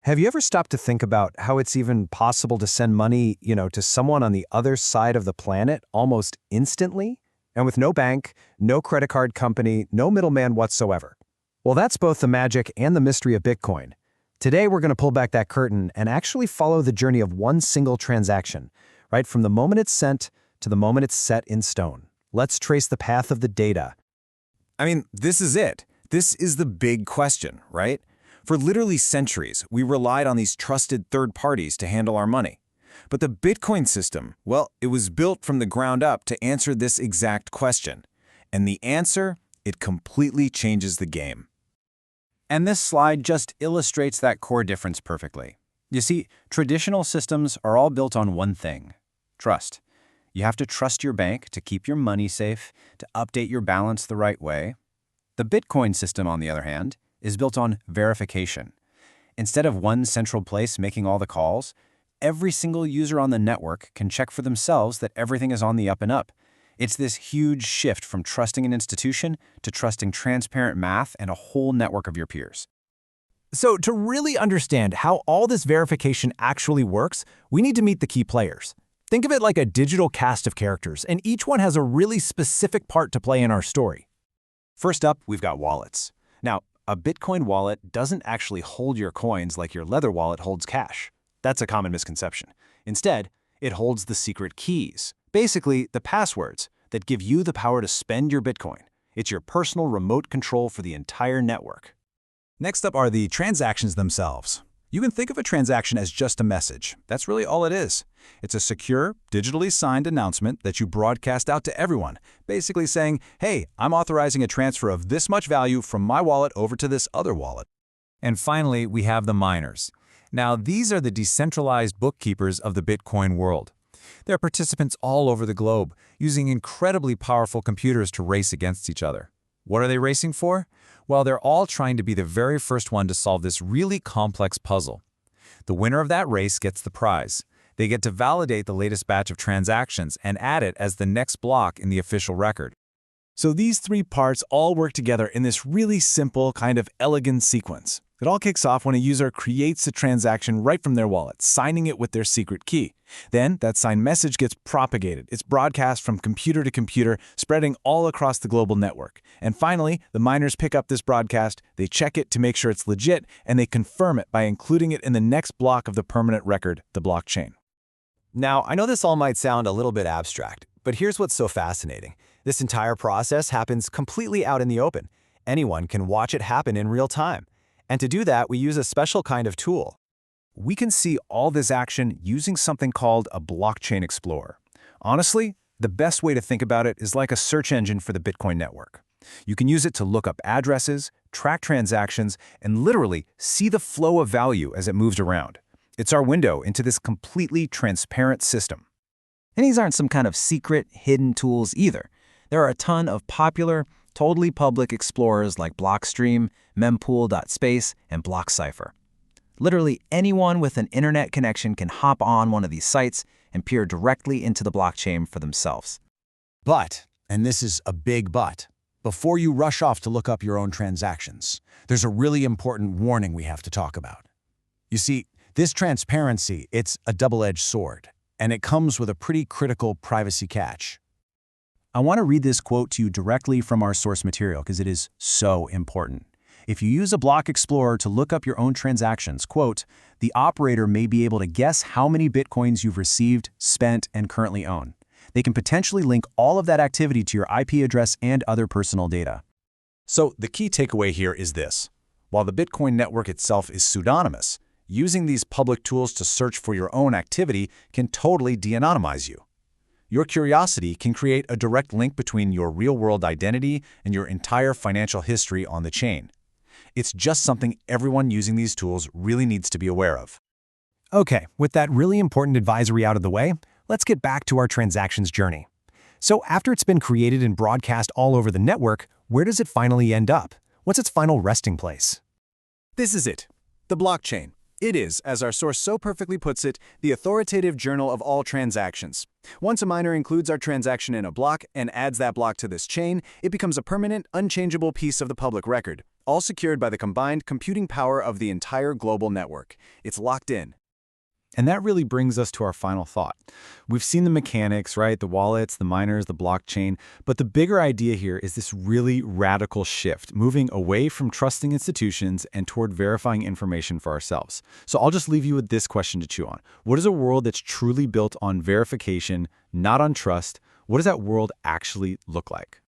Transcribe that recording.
Have you ever stopped to think about how it's even possible to send money, to someone on the other side of the planet almost instantly? And with no bank, no credit card company, no middleman whatsoever. Well, that's both the magic and the mystery of Bitcoin. Today, we're going to pull back that curtain and actually follow the journey of one single transaction, right from the moment it's sent to the moment it's set in stone. Let's trace the path of the data. This is it. This is the big question, right? For literally centuries, we relied on these trusted third parties to handle our money. But the Bitcoin system, well, it was built from the ground up to answer this exact question. And the answer, it completely changes the game. And this slide just illustrates that core difference perfectly. You see, traditional systems are all built on one thing: trust. You have to trust your bank to keep your money safe, to update your balance the right way. The Bitcoin system, on the other hand, is built on verification. Instead of one central place making all the calls, every single user on the network can check for themselves that everything is on the up and up. It's this huge shift from trusting an institution to trusting transparent math and a whole network of your peers. So to really understand how all this verification actually works, we need to meet the key players. Think of it like a digital cast of characters, and each one has a really specific part to play in our story. First up, we've got wallets. Now, a Bitcoin wallet doesn't actually hold your coins like your leather wallet holds cash. That's a common misconception. Instead, it holds the secret keys, basically the passwords that give you the power to spend your Bitcoin. It's your personal remote control for the entire network. Next up are the transactions themselves. You can think of a transaction as just a message. That's really all it is. It's a secure, digitally signed announcement that you broadcast out to everyone, basically saying, hey, I'm authorizing a transfer of this much value from my wallet over to this other wallet. And finally, we have the miners. Now, these are the decentralized bookkeepers of the Bitcoin world. They're participants all over the globe, using incredibly powerful computers to race against each other. What are they racing for? Well, they're all trying to be the very first one to solve this really complex puzzle. The winner of that race gets the prize. They get to validate the latest batch of transactions and add it as the next block in the official record. So these three parts all work together in this really simple, kind of elegant sequence. It all kicks off when a user creates a transaction right from their wallet, signing it with their secret key. Then, that signed message gets propagated. It's broadcast from computer to computer, spreading all across the global network. And finally, the miners pick up this broadcast, they check it to make sure it's legit, and they confirm it by including it in the next block of the permanent record, the blockchain. Now, I know this all might sound a little bit abstract, but here's what's so fascinating. This entire process happens completely out in the open. Anyone can watch it happen in real time. And to do that, we use a special kind of tool. We can see all this action using something called a blockchain explorer. Honestly, the best way to think about it is like a search engine for the Bitcoin network. You can use it to look up addresses, track transactions, and literally see the flow of value as it moves around. It's our window into this completely transparent system. And these aren't some kind of secret, hidden tools either. There are a ton of popular, totally public explorers like Blockstream, mempool.space, and BlockCypher. Literally anyone with an internet connection can hop on one of these sites and peer directly into the blockchain for themselves. But, and this is a big but, before you rush off to look up your own transactions, there's a really important warning we have to talk about. You see, this transparency, it's a double-edged sword, and it comes with a pretty critical privacy catch. I want to read this quote to you directly from our source material because it is so important. If you use a block explorer to look up your own transactions, quote, the operator may be able to guess how many Bitcoins you've received, spent, and currently own. They can potentially link all of that activity to your IP address and other personal data. So the key takeaway here is this. While the Bitcoin network itself is pseudonymous, using these public tools to search for your own activity can totally de-anonymize you. Your curiosity can create a direct link between your real-world identity and your entire financial history on the chain. It's just something everyone using these tools really needs to be aware of. Okay, with that really important advisory out of the way, let's get back to our transactions journey. So after it's been created and broadcast all over the network, where does it finally end up? What's its final resting place? This is it, the blockchain. It is, as our source so perfectly puts it, the authoritative journal of all transactions. Once a miner includes our transaction in a block and adds that block to this chain, it becomes a permanent, unchangeable piece of the public record. all secured by the combined computing power of the entire global network. It's locked in. And that really brings us to our final thought. We've seen the mechanics, right? The wallets, the miners, the blockchain. But the bigger idea here is this really radical shift, moving away from trusting institutions and toward verifying information for ourselves. So I'll just leave you with this question to chew on. What is a world that's truly built on verification, not on trust? What does that world actually look like?